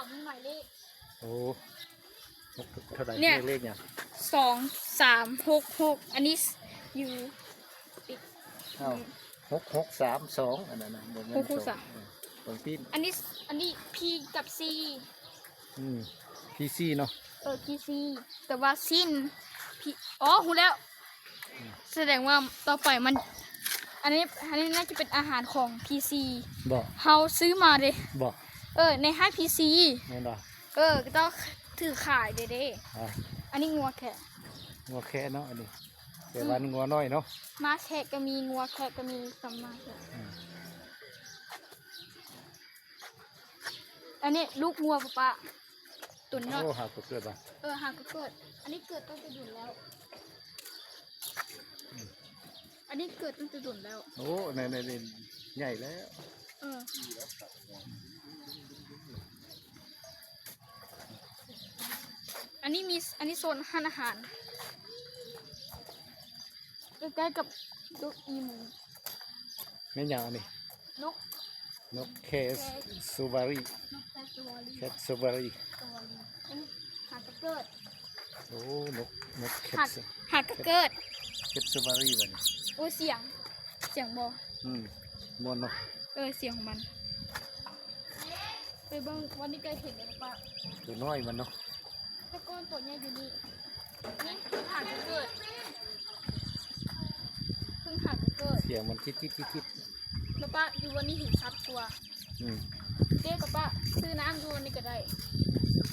เขามีหมายเลขโอ้เท่าไหร่เลขเนี่ย2366อันนี้อยู่ปิด6632อันนั้นนะ663ของพี่อันนี้ P กับ C PC เนาะPC แต่ว่าสิ้น P อ๋อหูแล้วแสดงว่าต่อไปมันอันนี้น่าจะเป็นอาหารของ PC บอกเฮาซื้อมาเลยบอกในห้าง PC แม่นบ่ก็ต้องถือขายเด้อันนี้งัวแค่เนาะอันนี้แต่วันงัวน้อยเนาะมาแค่ก็มีงัวแค่ก็มีสำมาแค่อันนี้ลูกงัวป้าตุ่นเนาะหากเกิดป่ะหากเกิดอันนี้เกิดตั้งแต่ดุ่นแล้วอันนี้เกิดตั้งแต่ดุ่นแล้วโอ้ในใหญ่แล้วอันนี้โซนอาหารใกล้ๆกับลูกอีหมูแม่นยังอันนี้นกเคสซูบารีเคสซูบารีอันนี้หากเกิดโอ้นกเคสหากเกิดเคสซูบารีแบบนี้โอ้เสียงบอมวนเนาะเสียงของมันไปบ้างวันนี้ใกล้เห็นแล้วป้าตัวน้อยมันเนาะตะก้อนตัวใหญ่อยู่นี่หากเกิดเพิ่งหากเกิดเสียงมันทิดแล้วป้าอยู่วันนี้เห็นชัดตัวเด็กกับป้าซื้อน้ำอยู่วันนี้ก็ได้